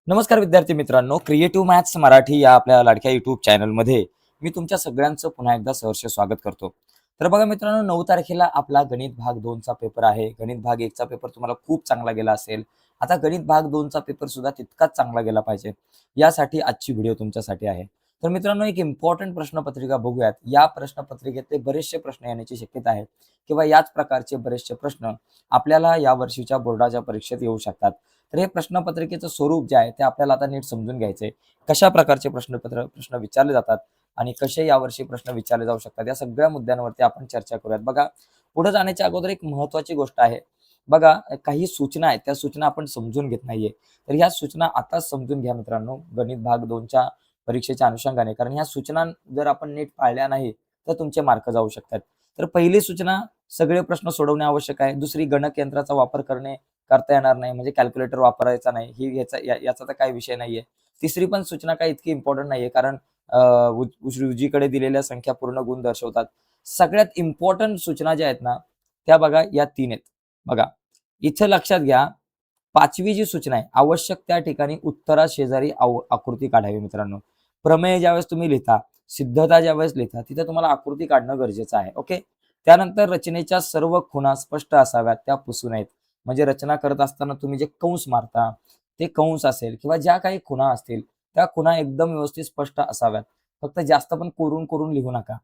नमस्कार विद्यार्थी मित्रांनो, क्रिएटिव्ह मॅथ्स मराठी या आपल्या लाडक्या युट्यूब चॅनलमध्ये मी तुमच्या सगळ्यांचं पुन्हा एकदा सहर्ष स्वागत करतो. तर बघा मित्रांनो, 9 तारखेला आपला गणित भाग 2चा पेपर आहे. गणित भाग 1चा पेपर तुम्हाला खूप चांगला गेला असेल. आता गणित भाग 2चा पेपर सुद्धा तितकाच चांगला गेला पाहिजे, यासाठी आजची व्हिडिओ तुमच्यासाठी आहे. तर मित्रांनो, एक इम्पॉर्टंट प्रश्नपत्रिका बघूयात. या प्रश्नपत्रिकेतले बरेचसे प्रश्न येण्याची शक्यता आहे किंवा याच प्रकारचे बरेचसे प्रश्न आपल्याला या वर्षीच्या बोर्डाच्या परीक्षेत येऊ शकतात. तर हे प्रश्नपत्रिकेचं स्वरूप जे आहे ते आपल्याला आता नीट समजून घ्यायचंय. कशा प्रकारचे प्रश्न विचारले जातात आणि कसे यावर्षी प्रश्न विचारले जाऊ शकतात, या सगळ्या मुद्द्यांवरती आपण चर्चा करूयात. बघा, पुढे जाण्याच्या अगोदर एक महत्त्वाची गोष्ट आहे. बघा, काही सूचना आहेत, त्या सूचना आपण समजून घेत नाहीये. तर ह्या सूचना आताच समजून घ्या मित्रांनो, गणित भाग 2च्या परीक्षेच्या अनुषंगाने. कारण ह्या सूचना जर आपण नीट पाळल्या नाही तर तुमचे मार्क जाऊ शकतात. तर पहिली सूचना, सगळे प्रश्न सोडवणे आवश्यक आहे. दुसरी, गणक यंत्राचा वापर करता येणार नाही, म्हणजे कॅल्क्युलेटर वापरायचा नाही, ही याचा तर काही विषय नाहीये. तिसरी पण सूचना काही इतकी इम्पॉर्टंट नाहीये, कारण उजवीकडे दिलेल्या संख्या पूर्ण गुण दर्शवतात. सगळ्यात इम्पॉर्टंट सूचना ज्या आहेत ना, त्या बघा या 3 आहेत. बघा, इथं लक्षात घ्या, 5वी जी सूचना आहे, आवश्यक त्या ठिकाणी उत्तरा शेजारी आकृती काढावी मित्रांनो. प्रमेय ज्यावेळेस तुम्ही लिहिता, सिद्धता ज्यावेळेस लिहिता, तिथे तुम्हाला आकृती काढणं गरजेचं आहे. ओके. त्यानंतर रचनेच्या सर्व खुणा स्पष्ट असाव्यात, त्या पुसू नयेत. म्हणजे रचना करत असताना तुम्ही जे कंस मारता, ते कंस असेल किंवा ज्या काही खुणा असतील, त्या खुणा एकदम व्यवस्थित स्पष्ट असाव्यात. फक्त जास्त पण कोरून कोरून लिहू नका.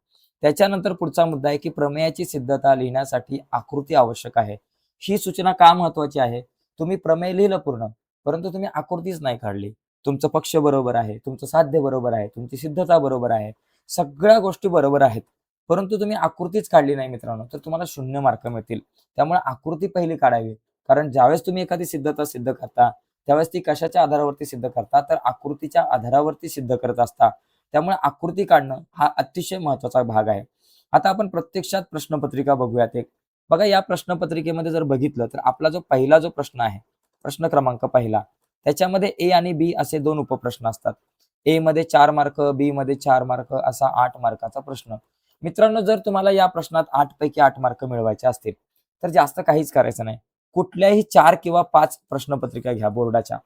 त्याच्यानंतर पुढचा मुद्दा आहे की प्रमेयाची सिद्धता लिहिण्यासाठी आकृती आवश्यक आहे. ही सूचना का महत्वाची आहे? तुम्ही प्रमेय लिहिलं पूर्ण, परंतु तुम्ही आकृतीच नाही काढली. तुमचं पक्ष बरोबर आहे, तुमचं साध्य बरोबर आहे, तुमची सिद्धता बरोबर आहे, सगळ्या गोष्टी बरोबर आहेत, परंतु तुम्ही आकृतीच काढली नाही मित्रांनो, तर तुम्हाला 0 मार्क मिळतील. त्यामुळे आकृती पहिली काढावी. कारण ज्यावेळेस तुम्ही एखादी सिद्धता सिद्ध करता, त्यावेळेस ती कशाच्या आधारावरती सिद्ध करता, तर आकृतीच्या आधारावरती सिद्ध करत असता. त्यामुळे आकृती काढणं हा अतिशय महत्वाचा भाग आहे. आता आपण प्रत्यक्षात प्रश्नपत्रिका बघूयात एक. बघा, या प्रश्नपत्रिकेमध्ये जर बघितलं तर आपला जो प्रश्न आहे, प्रश्न क्रमांक पहिला, त्याच्यामध्ये ए आणि बी असे 2 उपप्रश्न असतात. ए मध्ये 4 मार्क, बी मध्ये 4 मार्क, असा 8 मार्काचा प्रश्न. मित्रांनो, जर तुम्हाला या प्रश्नात 8 पैकी 8 मार्क मिळवायचे असतील, तर जास्त काहीच करायचं नाही. कुठल्याही 4 किंवा 5 प्रश्नपत्रिका घ्या बोर्डाच्या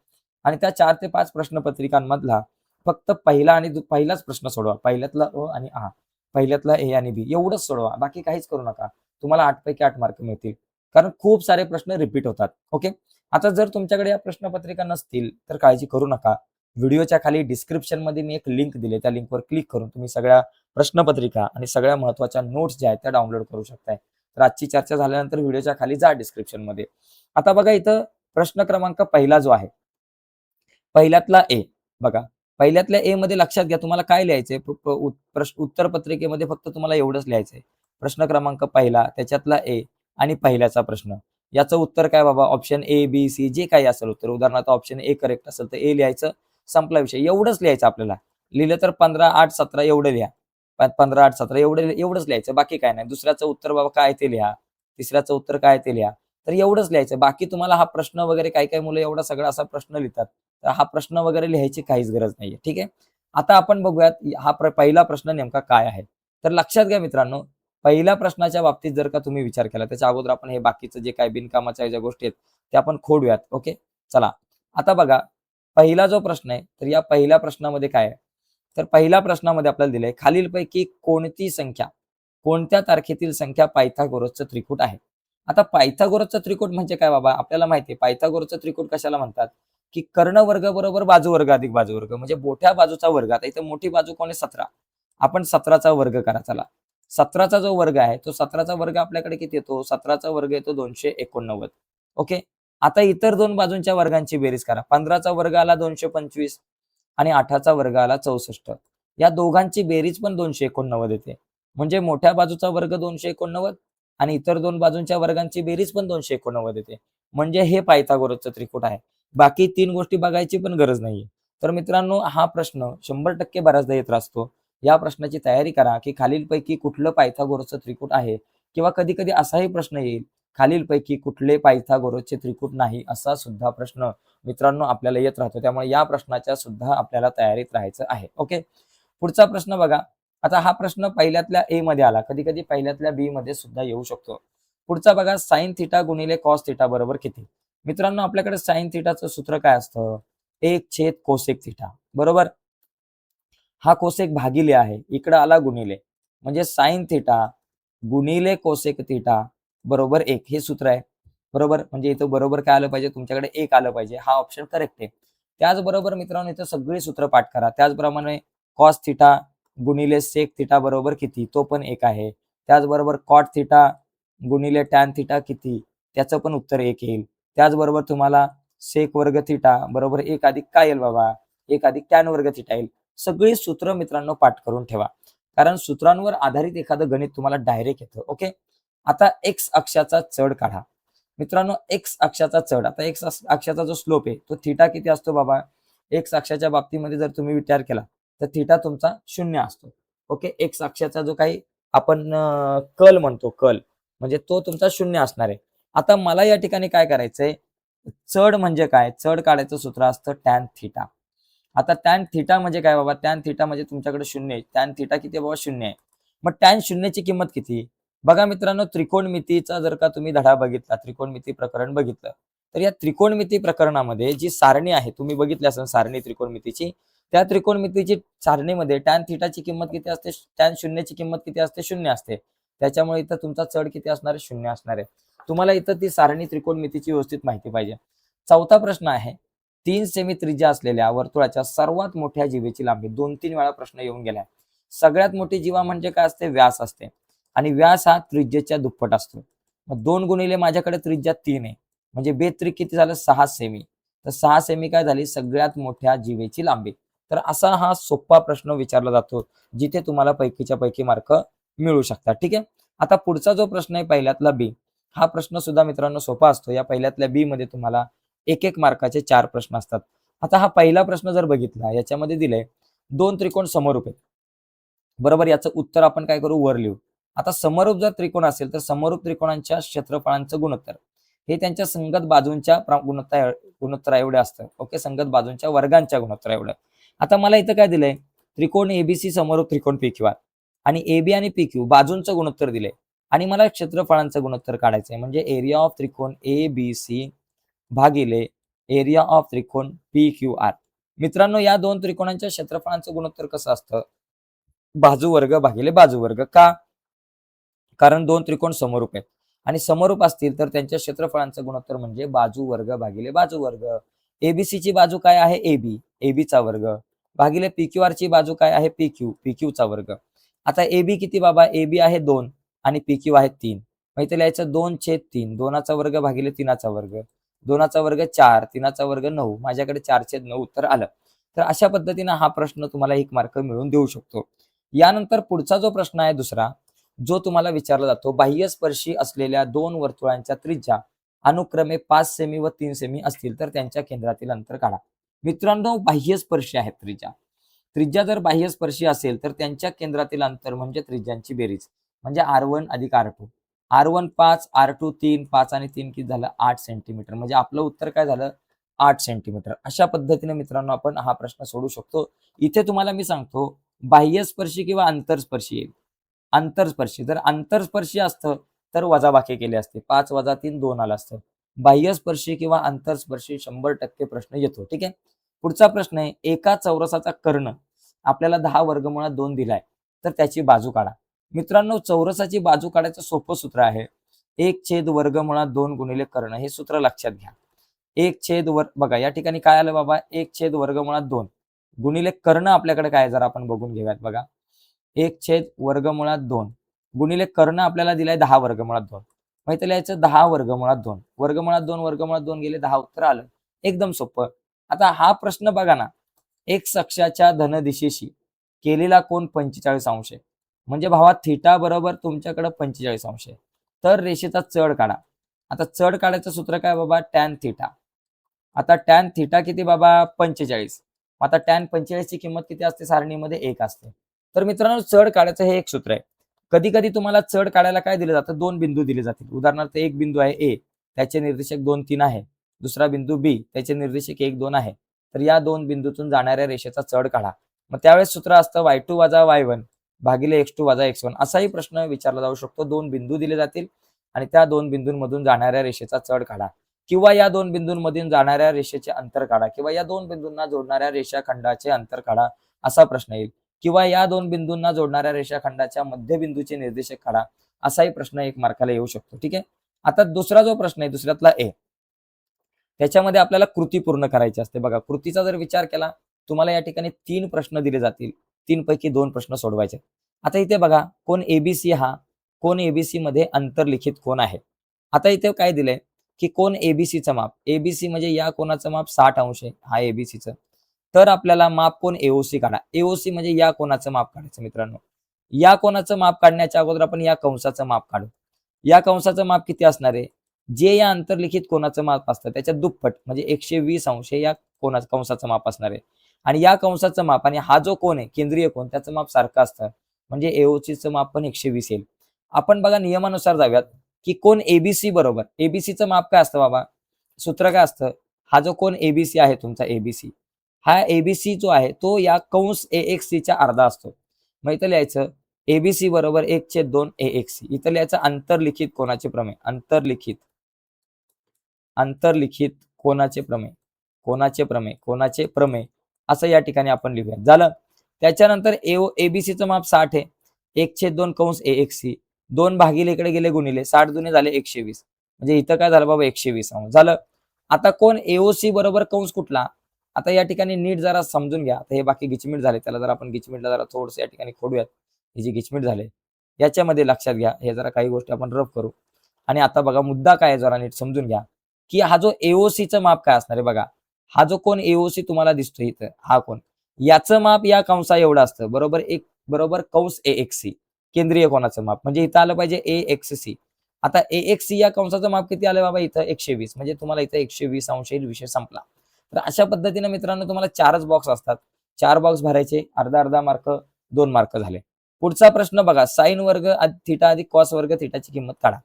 आणि त्या 4 ते 5 प्रश्नपत्रिकांमधला फक्त पहिलाच प्रश्न सोडवा. पहिल्यातला अ आणि आ, पहिल्यातला ए आणि बी एवढंच सोडवा. बाकी काहीच करू नका. तुम्हाला 8 पैकी 8 मार्क मिळतील. कारण खूप सारे प्रश्न रिपीट होतात. ओके. आता जर तुमच्याकडे या प्रश्नपत्रिका नसतील, तर काळजी करू नका. व्हिडिओच्या खाली डिस्क्रिप्शनमध्ये मी एक लिंक दिली, त्या लिंकवर क्लिक करून तुम्ही सगळ्या प्रश्नपत्रिका आणि सगळ्या महत्त्वाच्या नोट्स ज्या आहेत त्या डाउनलोड करू शकताय. तर आजची चर्चा झाल्यानंतर व्हिडिओच्या खाली जा डिस्क्रिप्शनमध्ये. आता बघा, इथं प्रश्न क्रमांक पहिला जो आहे, पहिल्यातला ए. बघा, पहिल्यातल्या ए मध्ये लक्षात घ्या, तुम्हाला काय लिहायचंय, उत्तर पत्रिकेमध्ये फक्त तुम्हाला एवढंच लिहायचंय. प्रश्न क्रमांक पहिला, त्याच्यातला ए आणि पहिल्याचा प्रश्न. याचं उत्तर काय बाबा? ऑप्शन ए, बी, सी जे काही असेल उत्तर. उदाहरणार्थ ऑप्शन ए करेक्ट असेल तर ए लिहायचं, संपला विषय. एवढंच लिहायचं आपल्याला. लिहिलं तर 15, 8, 17 एवढं लिहा. 15, 8, 17 एवढंच लिहायचं, बाकी काय नाही. दुसऱ्याचं उत्तर बाबा काय ते लिहा. तिसऱ्याचं उत्तर काय ते लिहा. तर एवढंच लिहायचं. बाकी तुम्हाला हा प्रश्न वगैरे, काही मुलं एवढा सगळा असा प्रश्न लिहितात. तर हा प्रश्न वगैरे लिहायची काहीच गरज नाहीये. ठीक आहे. आता आपण बघूयात हा पहिला प्रश्न नेमका काय आहे. तर लक्षात घ्या मित्रांनो, पहिल्या प्रश्नाच्या बाबतीत जर का तुम्ही विचार केला, त्याच्या अगोदर आपण हे बाकीचं जे काही बिनकामाच्या ज्या गोष्टी आहेत त्या आपण खोडूयात. ओके. चला, आता बघा, पहिला जो प्रश्न आहे, तर या पहिल्या प्रश्नामध्ये काय आहे, तर पहिल्या प्रश्नामध्ये आपल्याला दिलंय, खालीलपैकी कोणती संख्या, कोणत्या तारखेतील संख्या पायथागोरसचं त्रिकूट आहे. आता पायथागोरसचं त्रिकूट म्हणजे काय बाबा? आपल्याला माहिती आहे पायथागोरसचं त्रिकूट कशाला म्हणतात, की कर्ण वर्ग बरोबर बाजू वर्ग अधिक बाजू वर्ग, म्हणजे मोठ्या बाजूचा वर्ग. आता इथे मोठी बाजू कोण आहे? 17. आपण 17चा वर्ग करा. चला, 17चा जो वर्ग आहे, तो 17चा वर्ग आपल्याकडे किती येतो? 17चा वर्ग येतो 289. ओके. आता इतर 2 बाजूंच्या वर्गांची बेरीज करा. 15चा वर्ग आला 225 आणि 8चा वर्ग आला 64. या दोघांची बेरीज पण 289 येते. म्हणजे मोठ्या बाजूचा वर्ग 289 आणि इतर 2 बाजूंच्या वर्गांची बेरीज पण 289 येते. म्हणजे हे पायथागोरसचं त्रिकूट आहे. बाकी 3 गोष्टी बघायची पण गरज नाहीये. तर मित्रांनो, हा प्रश्न 100% बऱ्याचदा येत असतो. या प्रश्नाची तयारी करा, की खालीलपैकी कुठलं पायथागोरसचं त्रिकूट आहे, किंवा कधी-कधी असाही प्रश्न येईल, खालीलपैकी कुठले पायथागोरसचे त्रिकूट नाही, असा सुद्धा प्रश्न मित्रांनो आपल्याला येत राहतो. त्यामुळे या प्रश्नाच्या सुद्धा आपल्याला तयारीत राहायचं आहे. ओके. पुढचा प्रश्न बघा. आता हा प्रश्न पहिल्यातल्या ए मध्ये आला, कधी-कधी पहिल्यातल्या बी मध्ये सुद्धा येऊ शकतो. पुढचा बघा, साइन थिटा गुणिले कॉस थिटा बरोबर किती? मित्रांनो, आपल्याकडे साइन थिटाचं सूत्र काय असतं? एक छेद कोसेक थिटा, बरोबर. हा कोसेक भागिले आहे, इकडं आला गुणिले, म्हणजे साइन थिटा गुणिले कोसेक थिटा बरोबर 1 हे सूत्र आहे, बरोबर. म्हणजे इथं बरोबर काय आलं पाहिजे, तुमच्याकडे 1 आलं पाहिजे, हा ऑप्शन करेक्ट आहे. त्याचबरोबर मित्रांनो इथं सगळी सूत्र पाठ करा. त्याचप्रमाणे कॉस थिटा गुणिले सेक थिटा बरोबर किती, तो पण 1 आहे. त्याचबरोबर कॉट थिटा गुणिले टॅन थिटा किती, त्याचं पण उत्तर 1 येईल. त्याचबरोबर तुम्हाला सेक वर्ग थिटा बरोबर 1 अधिक काय येईल बाबा, 1 अधिक टॅन वर्ग थिटा येईल. सगळी सूत्र मित्रांनो पाठ करून ठेवा, कारण सूत्रांवर आधारित एखादं गणित तुम्हाला डायरेक्ट येतं. ओके. आता एक्स अक्षाचा चढ काढा. मित्रांनो एक्स अक्षाचा चढ, आता एक्स अक्षाचा जो स्लोप आहे तो थिटा किती असतो बाबा, एक्स अक्षाच्या बाबतीमध्ये जर तुम्ही विचार केला तर थिटा तुमचा 0 असतो. ओके. एक्स अक्षाचा जो काही आपण कल म्हणतो, कल म्हणजे तो तुमचा 0 असणार आहे. आता मला या ठिकाणी काय करायचंय, चढ म्हणजे काय, चढ काढायचं सूत्र असतं टॅन थिटा. आता टॅन थिटा म्हणजे काय बाबा, टॅन थिटा म्हणजे तुमच्याकडे 0 आहे, टॅन थिटा किती बाबा 0 आहे. मग टॅन 0ची किंमत किती, बघा मित्रांनो त्रिकोणमितीचा जर का तुम्ही धडा बघितला, त्रिकोणमिती प्रकरण बघितलं, तर या त्रिकोणमिती प्रकरणामध्ये जी सारणी आहे तुम्ही बघितली असेल सारणी त्रिकोणमितीची, त्या त्रिकोणमितीची सारणीमध्ये टॅन थिटाची किंमत किती असते, टॅन 0ची किंमत किती असते, 0 असते. त्याच्यामुळे इथं तुमचा चढ किती असणार आहे, 0 असणार आहे. तुम्हाला इथं ती सारणी त्रिकोणमितीची व्यवस्थित माहिती पाहिजे. चौथा प्रश्न आहे, 3 सेमी त्रिज्या असलेल्या वर्तुळाच्या सर्वात मोठ्या जीवेची लांबी. 2-3 वेळा प्रश्न येऊन गेलाय. सगळ्यात मोठी जीवा म्हणजे काय असते, व्यास असते, आणि व्यास हा त्रिज्येच्या दुप्पट असतो. मग 2 गुणिले माझ्याकडे त्रिज्या 3 आहे, म्हणजे बेत्रिक किती झालं, 6 सेमी. तर 6 सेमी काय झाली, सगळ्यात मोठ्या जीवेची लांबी. तर असा हा सोपा प्रश्न विचारला जातो, जिथे तुम्हाला पैकीच्या पैकी मार्क मिळू शकतात. ठीक आहे. आता पुढचा जो प्रश्न आहे पहिल्यातला बी, हा प्रश्न सुद्धा मित्रांनो सोपा असतो. या पहिल्यातल्या बी मध्ये तुम्हाला 1-1 मार्काचे 4 प्रश्न असतात. आता हा पहिला प्रश्न जर बघितला, याच्यामध्ये दिलंय 2 त्रिकोण समरूप आहेत, बरोबर. याचं उत्तर आपण काय करू, वर लिहू. आता समरूप जर त्रिकोण असेल तर समरूप त्रिकोणांच्या क्षेत्रफळांचं गुणोत्तर हे त्यांच्या संगत बाजूंच्या गुणोत्तरा एवढं असतं. ओके. संगत बाजूंच्या वर्गांच्या गुणोत्तरा एवढं. आता मला इथं काय दिलंय, त्रिकोण एबीसी समरूप त्रिकोण पीक्यू आर, आणि एबी आणि पीक्यू बाजूंचं गुणोत्तर दिलंय, आणि मला क्षेत्रफळांचं गुणोत्तर काढायचंय. म्हणजे एरिया ऑफ त्रिकोण एबीसी भागिले एरिया ऑफ त्रिकोण पी क्यू आर. मित्रांनो या दोन त्रिकोणांच्या क्षेत्रफळांचं गुणोत्तर कसं असतं, बाजू वर्ग भागिले बाजू वर्ग. का, कारण दोन त्रिकोण समरूप आहेत, आणि समरूप असतील तर त्यांच्या क्षेत्रफळांचं गुणोत्तर म्हणजे बाजू वर्ग भागिले बाजू वर्ग. एबीसी ची बाजू काय आहे, एबी, एबीचा वर्ग, भागिले पीक्यूआर ची बाजू काय आहे, पीक्यू, पीक्यूचा वर्ग. आता एबी किती बाबा, एबी आहे 2 आणि पीक्यू आहे 3. मग इथे लिहायचं 2/3, 2चा वर्ग भागिले 3चा वर्ग, 2चा वर्ग 4, 3चा वर्ग 9, माझ्याकडे 4/9 उत्तर आलं. तर अशा पद्धतीने हा प्रश्न तुम्हाला 1 मार्क मिळवून देऊ शकतो. यानंतर पुढचा जो प्रश्न आहे दुसरा, जो तुम्हाला विचारला जातो, बाह्यस्पर्शी असलेल्या दोन वर्तुळांच्या त्रिज्या अनुक्रमे 5 सेमी व 3 सेमी असतील तर त्यांच्या केंद्रातील अंतर काढा. मित्रांनो बाह्यस्पर्शी आहेत त्रिज्या, त्रिज्या जर बाह्यस्पर्शी असेल तर त्यांच्या केंद्रातील अंतर म्हणजे त्रिज्यांची बेरीज, म्हणजे R1 अधिक R2. R1 5, R2 3, 5 आणि 3 किती झालं, 8 सेंटीमीटर. म्हणजे आपलं उत्तर काय झालं, 8 सेंटीमीटर. अशा पद्धतीने मित्रांनो आपण हा प्रश्न सोडू शकतो. इथे तुम्हाला मी सांगतो, बाह्यस्पर्शी किंवा अंतरस्पर्शी येईल. अंतरस्पर्शी जर अंतरस्पर्शी असतं तर वजाबाकी केली असते, 5 वजा 3 2 आलं असतं. बाह्यस्पर्शी किंवा अंतरस्पर्शी 100% प्रश्न येतो. ठीक आहे. पुढचा प्रश्न आहे, एका चौरसाचा कर्ण आपल्याला 10 वर्गमुळात 2 दिलाय, तर त्याची बाजू काढा. मित्रांनो चौरसाची बाजू काढायचं सोपं सूत्र आहे, 1/वर्गमुळात 2 गुणिले कर्ण. हे सूत्र लक्षात घ्या. 1/वर्ग, बघा या ठिकाणी काय आलं बाबा, 1/वर्गमुळात 2 गुणिले कर्ण आपल्याकडे काय, जर आपण बघून घेऊयात बघा, 1/वर्गमुळात 2 गुणिले कर्ण आपल्याला दिलाय 10 वर्गमुळात 2. मग इथे लिहायचं 10 वर्गमुळात 2, वर्गमुळात 2 गेले 10 उत्तर आलं. एकदम सोपं. आता हा प्रश्न बघा ना, एक्स अक्षाच्या धन दिशेशी केलेला कोन 45 अंश आहे, म्हणजे भावा थिटा बरोबर तुमच्याकडे 45 अंश आहे. तर रेषेचा चढ काढा. आता चढ काढायचं सूत्र काय बाबा, टॅन थिटा. आता टॅन थिटा किती बाबा, 45. आता टॅन 45 ची किंमत किती असते, सारणीमध्ये 1 असते. तर मित्रांनो चढ काढायचं हे एक सूत्र आहे. कधी कधी तुम्हाला चढ काढायला काय दिलं जातं, 2 बिंदू दिले जातील. उदाहरणार्थ एक बिंदू आहे ए, त्याचे निर्देशक 2, 3 आहे. दुसरा बिंदू बी, त्याचे निर्देशक 1, 2 आहे. तर या 2 बिंदूतून जाणाऱ्या रेषेचा चढ काढा. मग त्यावेळेस सूत्र असतं y2 वजा y1 भागिले x2 वजा x1. असाही प्रश्न विचारला जाऊ शकतो. 2 बिंदू दिले जातील आणि त्या 2 बिंदूंमधून जाणाऱ्या रेषेचा चढ काढा. किंवा या दोन बिंदूंमधून जाणाऱ्या रेषेचे अंतर काढा, किंवा या दोन बिंदूंना जोडणाऱ्या रेषाखंडाचे अंतर काढा, असा प्रश्न येईल. किंवा या दोन बिंदूंना जोडणाऱ्या रेषाखंडाच्या मध्यबिंदूचे निर्देशक काढा, असाही प्रश्न 1 मार्काला येऊ शकतो. ठीक आहे. आता दुसरा जो प्रश्न आहे, दुसऱ्यातला ए, त्याच्यामध्ये आपल्याला कृती पूर्ण करायची असते. बघा, कृतीचा जर विचार केला, तुम्हाला या ठिकाणी 3 प्रश्न दिले जातील. 3 पैकी 2 प्रश्न सोडवायचे. आता इथे बघा, कोण एबीसी कोण एबीसी मध्ये अंतर्लिखित कोण आहे. आता इथे काय दिलंय, की कोण एबीसीचं माप, एबीसी म्हणजे या कोणाचं माप 60 अंश आहे, हा एबीसीचं. तर आपल्याला माप कोण एओसी काढा. एओसी म्हणजे या कोणाचं माप काढायचं मित्रांनो. या कोणाचं माप काढण्याच्या अगोदर आपण या कंसाचं माप काढू. या कंसाचं माप किती असणार आहे, जे या अंतर्लिखित कोणाचं माप असतं त्याच्या दुप्पट म्हणजे 120 अंश हे या कंसाचं माप असणार आहे. आणि या कंसाचं माप आणि हा जो कोण आहे केंद्रीय कोण, त्याचं माप सारखं असतं, म्हणजे एओसीचं माप पण 120 येईल. आपण बघा नियमानुसार जाऊयात, की कोण एबीसी बरोबर, एबीसीचं माप काय असतं बाबा, सूत्र काय असतं, हा जो कोण एबीसी आहे तुमचा एबीसी, हा एबीसी जो आहे तो या कंस AXC च्या अर्धा असतो. मग इथं लिहायचं एबीसी बरोबर 1/2 AXC. इथं लिहायचं अंतर्लिखित कोणाचे प्रमेय, अंतर्लिखित कोणाचे प्रमेय असं या ठिकाणी आपण लिहूया. झालं. त्याच्यानंतर एबीसीचं माप 60 आहे, 1/2 कंस AXC, 2 भागिले इकडे गेले गुणिले, 60 दुने झाले 120, म्हणजे इथं काय झालं बाबा 120 अंश झालं. आता कोण एओसी बरोबर कंस कुठला, आता या ठिकाणी नीट जरा समजून घ्या. आता हे बाकी गिचमीट झाले, त्याला जर आपण गिचमीटला जरा थोडंसं या ठिकाणी खोडूयात. हे जे गिचमीट झाले याच्यामध्ये लक्षात घ्या, हे जरा काही गोष्टी आपण रफ करू. आणि आता बघा मुद्दा काय आहे जरा नीट समजून घ्या, की हा जो एओसीचं माप काय असणार आहे बघा, हा जो कोण एओसी तुम्हाला दिसतो इथं, हा कोण, याचं माप या कंसा एवढं असतं बरोबर, एक बरोबर कंस AXC केंद्रीय कोणाचं माप, म्हणजे इथं आलं पाहिजे AXC. आता AXC या कंसाचं माप किती आलं बाबा इथं 120, म्हणजे तुम्हाला इथं 120 अंश येईल, विषय संपला. तर अशा पद्धतीने मित्रांनो तुम्हाला 4च बॉक्स असतात, 4 बॉक्स भरायचे, अर्धा मार्क, 2 मार्क झाले. पुढचा प्रश्न बघा, साइन वर्ग थिटा अधिक कॉस वर्ग थिटाची किंमत काढा.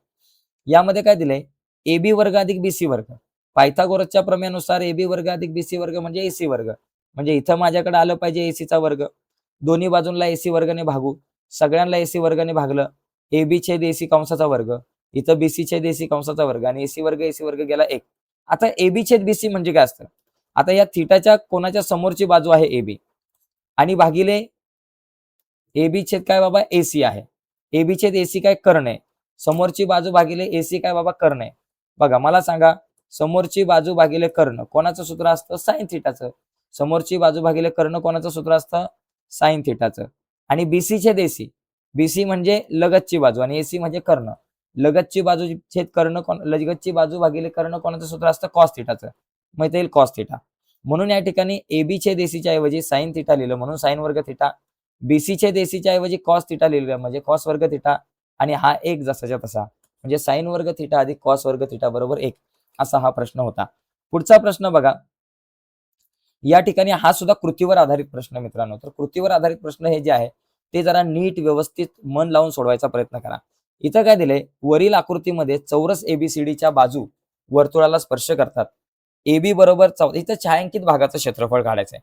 यामध्ये काय दिलंय, AB वर्ग अधिक BC वर्ग, पायथागोरसच्या प्रमेयानुसार AB वर्ग अधिक BC वर्ग म्हणजे AC वर्ग, म्हणजे इथं माझ्याकडे आलं पाहिजे AC चा वर्ग, दोन्ही बाजूंना AC वर्गाने भागू, सगळ्यांना AC वर्गाने भागलं, AB छेद AC कंसाचा वर्ग, इथं BC छेद AC कंसाचा वर्ग आणि AC वर्ग गेला 1. आता AB छेद BC म्हणजे काय असतं, आता या थिटाच्या कोणाच्या समोरची बाजू आहे AB आणि भागिले AB छेद काय बाबा AC आहे, AB छेद AC काय कर्ण आहे, समोरची बाजू भागिले AC काय बाबा कर्ण आहे. बघा मला सांगा, समोरची बाजू भागिले कर्ण कोणाचं सूत्र असतं, साइन थिटाचं. समोरची बाजू भागिले कर्ण कोणाचं सूत्र असतं, साइन थिटाचं. आणि BC छेद AC, BC म्हणजे लगतची बाजू आणि AC म्हणजे कर्ण, लगतची बाजू छेद कर्ण, लगतची बाजू भागिले कर्ण कोणाचं सूत्र असतं, कॉस थिटाचं, मग इथे येईल कॉस थिटा. म्हणून या ठिकाणी AB छेद AC च्या ऐवजी साइन थिटा लिहिलं म्हणून साइन वर्ग थिटा, BC छेद AC च्या ऐवजी कॉस थिटा लिहिलं म्हणजे कॉस वर्ग थिटा, आणि हा एक जसाच्या तसा, म्हणजे साइन वर्ग थिटा अधिक कॉस वर्ग थिटा बरोबर 1, असा हा प्रश्न होता. पुढचा प्रश्न बघा, या ठिकाणी हा सुद्धा कृतीवर आधारित प्रश्न मित्रांनो. तर कृतीवर आधारित प्रश्न हे जे आहे ते जरा नीट व्यवस्थित मन लावून सोडवायचा प्रयत्न करा. इथं काय दिलंय, वरील आकृतीमध्ये चौरस ABCDच्या बाजू वर्तुळाला स्पर्श करतात. AB बरोबर इथं छायांकित भागाचं क्षेत्रफळ काढायचंय.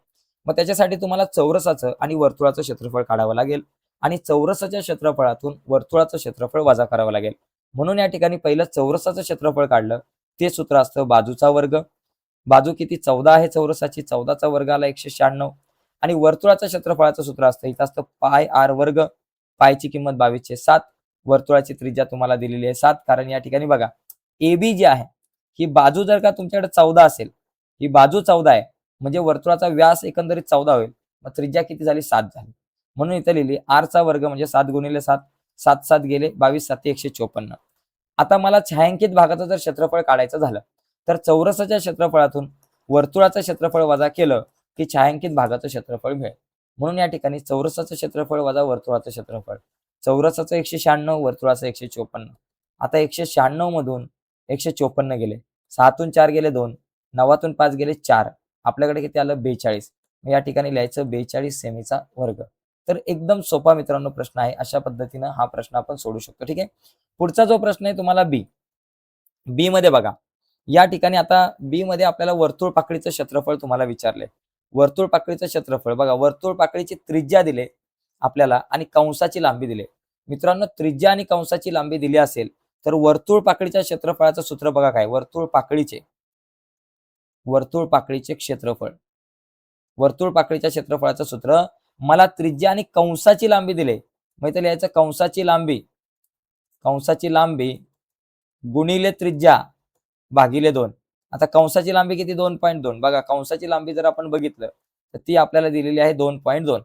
मग त्याच्यासाठी तुम्हाला चौरसाचं आणि वर्तुळाचं क्षेत्रफळ काढावं लागेल आणि चौरसाच्या क्षेत्रफळातून वर्तुळाचं क्षेत्रफळ वजा करावं लागेल. म्हणून या ठिकाणी पहिलं चौरसाचं क्षेत्रफळ काढलं, ते सूत्र असतं बाजूचा वर्ग, बाजू किती 14 आहे चौरसाची, 14चा वर्ग आला 196, आणि वर्तुळाचं क्षेत्रफळाचं सूत्र असतं, इथं असतं पाय R वर्ग, पायची किंमत 22/7, वर्तुळाची त्रिज्या तुम्हाला दिलेली आहे 7, कारण या ठिकाणी बघा AB जी आहे ही बाजू जर का तुमच्याकडे 14 असेल, ही बाजू 14 आहे म्हणजे वर्तुळाचा व्यास एकंदरीत 14 होईल, मग त्रिज्या किती झाली 7 झाली, म्हणून इथे लिहिली R चा वर्ग म्हणजे 7 गुणिले 7, 7 7 गेले 22 7 154. आता मला छायांकित भागाचं जर क्षेत्रफळ काढायचं झालं तर चौरसाच्या क्षेत्रफळातून वर्तुळाचं क्षेत्रफळ वजा केलं की छायांकित भागाचं क्षेत्रफळ मिळेल. म्हणून या ठिकाणी चौरसाचं क्षेत्रफळ वजा वर्तुळाचं क्षेत्रफळ, चौरसाचं 196, वर्तुळाचं 154. आता 196 मधून 154 गेले, 6तून 4 गेले 2, 9तून 5 गेले 4, आपल्याकडे किती आलं 42. या ठिकाणी लिहायचं 42 सेमीचा वर्ग. तर एकदम सोपा मित्रांनो प्रश्न आहे, अशा पद्धतीनं हा प्रश्न आपण सोडू शकतो. ठीक आहे. पुढचा जो प्रश्न आहे तुम्हाला बी मध्ये बघा, या ठिकाणी आता बी मध्ये आपल्याला वर्तुळ पाकळीचं क्षेत्रफळ तुम्हाला विचारले. वर्तुळ पाकळीचं क्षेत्रफळ बघा, वर्तुळ पाकळीची त्रिज्या दिले आपल्याला आणि कंसाची लांबी दिली. मित्रांनो त्रिज्या आणि कंसाची लांबी दिली असेल तर वर्तुळ पाकळीच्या क्षेत्रफळाचं सूत्र बघा काय, वर्तुळ पाकळीचे क्षेत्रफळ, वर्तुळ पाकळीच्या क्षेत्रफळाचं सूत्र, मला त्रिज्या आणि कंसाची लांबी दिले, मग इथे लिहायचं कंसाची लांबी गुणिले त्रिज्या भागिले 2. आता कंसाची लांबी किती, 2.2. बघा कंसाची लांबी जर आपण बघितलं तर ती आपल्याला दिलेली आहे 2.2.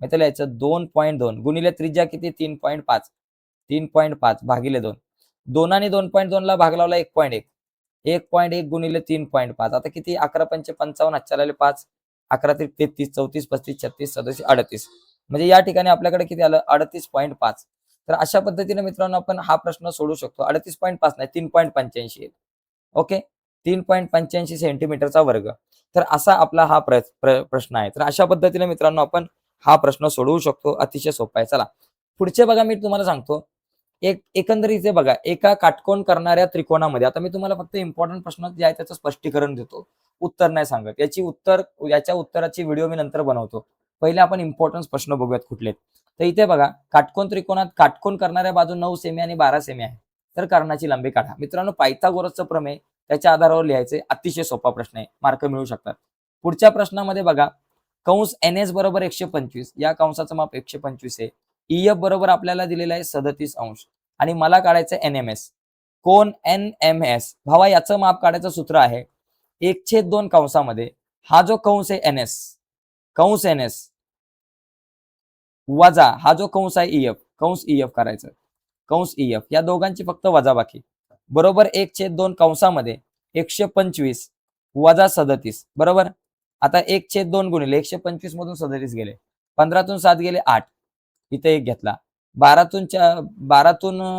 मग इथे लिहायचं 2.2 गुणिले त्रिज्या किती, 3.5. 3.5 भागिले 2. 2 आणि 2.2 ला भाग लावला 1.1. 1.1 गुणिले 3.5. आता किती, 11 पंचे 55, हातच्या 5, 11 त्रिक 33, 34, 35, 36, 37, 38. म्हणजे या ठिकाणी आपल्याकडे किती आलं, 38.5. तर अशा पद्धतीने मित्रांनो आपण हा प्रश्न सोडू शकतो. 38.5 नाही, 3.85 येईल. ओके, 3.85 सेंटीमीटरचा वर्ग. तर असा आपला हा प्रश्न आहे. तर अशा पद्धतीने मित्रांनो आपण हा प्रश्न सोडवू शकतो. अतिशय सोपा आहे. चला पुढचे बघा, मी तुम्हाला सांगतो. एकंदरीत बघा, एका काटकोन करणाऱ्या त्रिकोणामध्ये, आता मी तुम्हाला फक्त इम्पॉर्टंट प्रश्न जे आहे त्याचं स्पष्टीकरण देतो, उत्तर नाही सांगत. याच्या उत्तराची व्हिडिओ मी नंतर बनवतो. पहिले आपण इम्पॉर्टंट प्रश्न बघूयात कुठले. तर इथे बघा, काटकोन त्रिकोणात काटकोन करणाऱ्या बाजू 9 सेमी आणि 12 सेमी आहे. तर कर्णाची लांबी काढा. मित्रांनो पायथागोरसचं प्रमेय त्याच्या आधारावर लिहायचे. अतिशय सोपा प्रश्न आहे, मार्क मिळू शकतात. पुढच्या प्रश्नामध्ये बघा, कंस NS बरोबर 125, या कंसाचं माप 125 आहे. EF बरोबर आपल्याला दिलेलं आहे 37 अंश आणि मला काढायचं NMS. कोण NMS भावा, याचं माप काढायचं सूत्र आहे 1/2 कंसामध्ये हा जो कंस आहे NS वजा हा जो कंस आहे EF, कंस EF करायचं, कंस EF या दोघांची फक्त वजाबाकी बरोबर 1/2 कंसामध्ये 125 वजा 37 बरोबर. आता 1/2 गुणिले 125 मधून 37 गेले, 15तून 7 गेले 8, इथे 1 घेतला, 12तून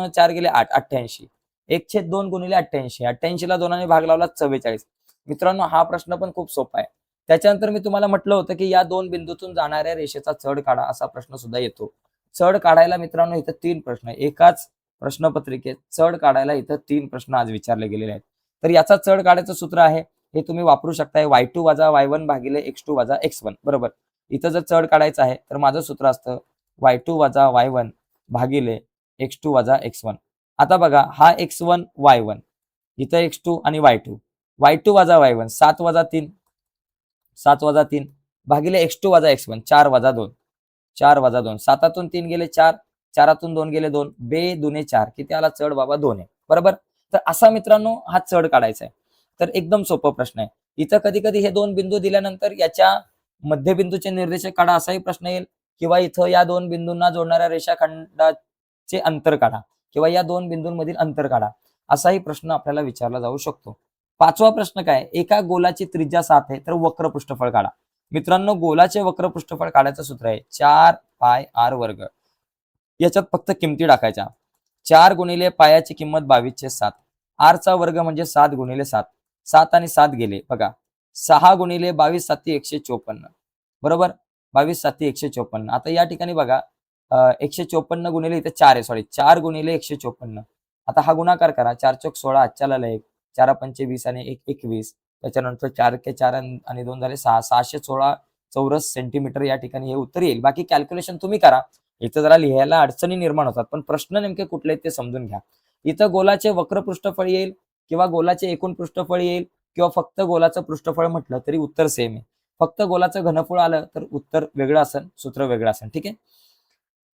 4 गेले 8, 88. 1/2 गुणिले 88, 88 ला 2 ने भाग लावला 44. मित्रांनो हा प्रश्न पण खूप सोपा आहे. त्याच्यानंतर मी तुम्हाला म्हटलं होतं की या दोन बिंदूतून जाणाऱ्या रेषेचा चढ काढा, असा प्रश्न सुद्धा येतो. चढ काढायला मित्रांनो इथं 3 प्रश्न, एकाच प्रश्नपत्रिकेत चढ काढायला इथं 3 प्रश्न आज विचारले गेलेले आहेत. तर याचा चढ काढायचं सूत्र आहे, हे तुम्ही वापरू शकताय, y2 वजा y1 भागिले x2 वजा x1 बरोबर. इथं जर चढ काढायचं आहे तर माझं सूत्र असतं y2 वजा y1 भागिले x2 वजा x1. आता बघा, हा x1 y1, इथं x2 आणि y2 वजा y1 7 वजा 3, 7 वजा 3 भागिले x2 वजा x1 4 वजा 2, 4 वजा 2, 7तून 3 गेले 4, 4तून 2 गेले 2, 2 दुने 4, किती आला चढ बाबा 2 आहे बरोबर. तर असा मित्रांनो हा चढ काढायचा आहे. तर एकदम सोपा प्रश्न आहे. इथं कधी कधी हे दोन बिंदू दिल्यानंतर याच्या मध्यबिंदूचे निर्देशक काढा असाही प्रश्न येईल, किंवा इथं या दोन बिंदूंना जोडणाऱ्या रेषाखंडाचे अंतर काढा, किंवा या दोन बिंदूंमधील अंतर काढा, असाही प्रश्न आपल्याला विचारला जाऊ शकतो. 5वा प्रश्न काय, एका गोलाची त्रिज्या 7 आहे तर वक्र पृष्ठफळ काढा. मित्रांनो गोलाचे वक्र पृष्ठफळ काढायचं सूत्र आहे 4πr वर्ग. याच्यात फक्त किमती टाकायच्या. 4 गुणिले पायाची किंमत 22/7, r चा वर्ग म्हणजे 7 गुणिले 7, 7 आणि 7 गेले बघा, 6 गुणिले 22 7 154 बरोबर, 22 7 154. आता या ठिकाणी बघा 154 गुणिले इथे 4 आहे, सॉरी 4 गुणिले 154. आता हा गुणाकार करा, 4 चौक 16, हातच्याला 1, 4 पंचे 20 आणि 1 21, त्याच्यानंतर 4 के 4 आणि 2 झाले 6, 616 चौरस सेंटीमीटर या ठिकाणी हे उत्तर येईल. बाकी कॅल्क्युलेशन तुम्ही करा, इथं जरा लिहायला अडचणी निर्माण होतात, पण प्रश्न नेमके कुठले ते समजून घ्या. इथं गोलाचे वक्र पृष्ठफळ येईल, किंवा गोलाचे एकूण पृष्ठफळ येईल, किंवा फक्त गोलाचं पृष्ठफळ म्हटलं तरी उत्तर सेम आहे. फक्त गोलाचं घनफळ आलं तर उत्तर वेगळं असेल, सूत्र वेगळं असेल. ठीक आहे.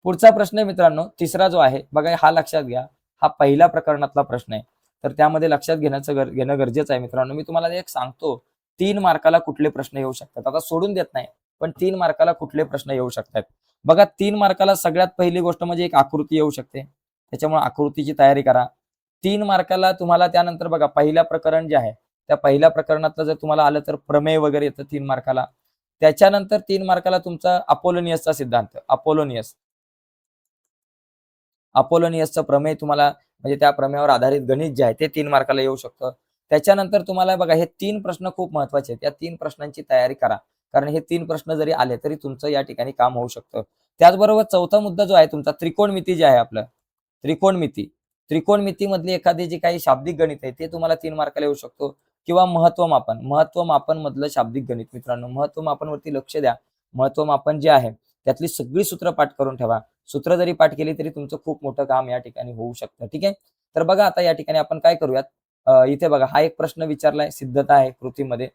पुढचा प्रश्न आहे मित्रांनो, तिसरा जो आहे बघा, हा लक्षात घ्या, हा पहिल्या प्रकरणातला प्रश्न आहे, तर त्यामध्ये लक्षात घेणं गरजेचं आहे मित्रांनो. मी तुम्हाला एक सांगतो 3 मार्काला कुठले प्रश्न येऊ शकतात. आता सोडून देत नाही, पण 3 मार्काला कुठले प्रश्न येऊ शकतात बघा. 3 मार्काला सगळ्यात पहिली गोष्ट म्हणजे एक आकृती येऊ शकते, त्याच्यामुळे आकृतीची तयारी करा. 3 मार्काला तुम्हाला त्यानंतर बघा, पहिल्या प्रकरण जे आहे त्या पहिल्या प्रकरणातलं जर तुम्हाला आलं तर प्रमेय वगैरे येतं 3 मार्काला. त्याच्यानंतर 3 मार्काला तुमचा अपोलोनियसचा सिद्धांत, अपोलोनियसचं प्रमेय तुम्हाला, म्हणजे त्या प्रमेयावर आधारित गणित जे आहे ते 3 मार्काला येऊ शकतं. त्याच्यानंतर तुम्हाला बघा, हे 3 प्रश्न खूप महत्वाचे आहेत, या 3 प्रश्नांची तयारी करा, कारण हे 3 प्रश्न जरी आले तरी तुमचं या ठिकाणी काम होऊ शकतं. त्याचबरोबर चौथा मुद्दा जो आहे तुमचा त्रिकोणमिती जे आहे आपलं, त्रिकोणमितीमधली एखादी जी काही शाब्दिक गणित आहे ते तुम्हाला 3 मार्काला येऊ शकतो, किंवा महत्वमापन मधलं शाब्दिक गणित. मित्रांनो महत्वमापन वरती लक्ष द्या, महत्वमापन जे आहे त्यातली सगळी सूत्र पाठ करून ठेवा, सूत्र जरी पाठ केली तरी तुमचं खूप मोठं काम या ठिकाणी होऊ शकतं. ठीक आहे. तर बघा आता या ठिकाणी आपण काय करूयात, इथे बघा हा एक प्रश्न विचारलाय, सिद्धता आहे कृतीमध्ये.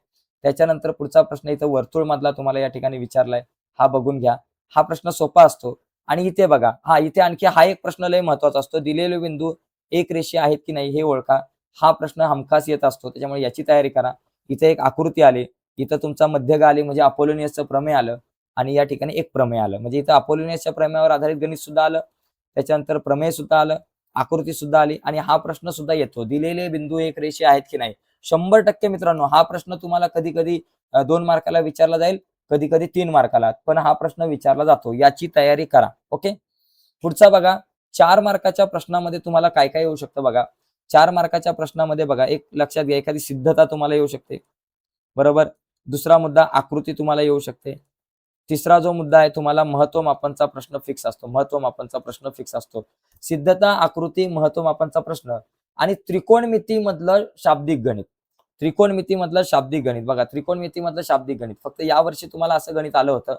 त्याच्यानंतर पुढचा प्रश्न इथं वर्तुळ मधला तुम्हाला या ठिकाणी विचारलाय, हा बघून घ्या. हा प्रश्न सोपा असतो. आणि इथे बघा, इथे आणखी हा एक प्रश्न लय महत्वाचा असतो, दिलेले बिंदू एक रेषीय आहेत की नाही हे ओळखा. हा प्रश्न हमखास येत असतो, त्याच्यामुळे याची तयारी करा. इथे एक आकृती आली, इथं तुमचा मध्यगा आली म्हणजे अपोलोनियसचं प्रमेय आलं आणि या ठिकाणी एक प्रमेय आलं. म्हणजे इथं अपोलोनियसच्या प्रमेयावर आधारित गणित सुद्धा आलं, त्याच्यानंतर प्रमेय सुद्धा आलं, आकृती सुद्धा आली आणि हा प्रश्न सुद्धा येतो, दिलेले बिंदू एक रेषीय आहेत की नाही. 100% मित्रांनो हा प्रश्न तुम्हाला कधी कधी 2 मार्काला विचारला जाईल, कधी कधी 3 मार्काला, पण हा प्रश्न विचारला जातो. याची तयारी करा. ओके. पुढचा बघा, 4 मार्काच्या प्रश्नामध्ये तुम्हाला काय काय येऊ शकतं बघा. 4 मार्काच्या प्रश्नामध्ये बघा, एक लक्षात घ्या, एखादी सिद्धता तुम्हाला येऊ शकते. बरोबर. दुसरा मुद्दा आकृती तुम्हाला येऊ शकते. तिसरा जो मुद्दा आहे तुम्हाला महत्वमापनचा प्रश्न फिक्स असतो. महत्वमापनचा प्रश्न फिक्स असतो. सिद्धता, आकृती, महत्वमापनचा प्रश्न आणि त्रिकोणमितीमधलं शाब्दिक गणित. त्रिकोणमितीमधलं शाब्दिक गणित बघा, त्रिकोणमितीमधलं शाब्दिक गणित. फक्त यावर्षी तुम्हाला असं गणित आलं होतं,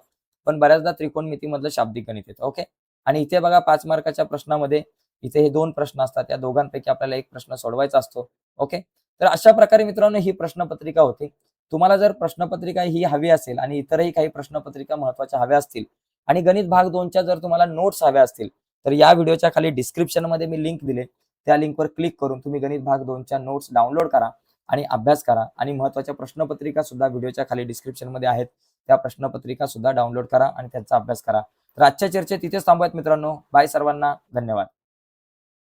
पण बऱ्याचदा त्रिकोणमितीमधलं शाब्दिक गणित येतं. ओके. आणि इथे बघा 5 मार्काच्या प्रश्नामध्ये इथे हे 2 प्रश्न असतात. त्या दोघांपैकी आपल्याला एक प्रश्न सोडवायचा असतो. ओके. तर अशा प्रकारे मित्रांनो ही प्रश्नपत्रिका होती. तुम्हाला जर प्रश्नपत्रिका ही हवी असेल आणि इतरही काही प्रश्नपत्रिका महत्त्वाच्या हव्या असतील आणि गणित भाग 2च्या जर तुम्हाला नोट्स हव्या असतील, तर या व्हिडिओच्या खाली डिस्क्रिप्शनमध्ये मी लिंक दिले. त्या लिंकवर क्लिक करून तुम्ही गणित भाग 2च्या नोट्स डाउनलोड करा आणि अभ्यास करा आणि महत्त्वाच्या प्रश्नपत्रिका सुद्धा व्हिडिओच्या खाली डिस्क्रिप्शनमध्ये आहेत. त्या प्रश्नपत्रिका सुद्धा डाउनलोड करा आणि त्यांचा अभ्यास करा. तर आजच्या चर्चेत तिथेच थांबूयात मित्रांनो. बाय सर्वांना. धन्यवाद.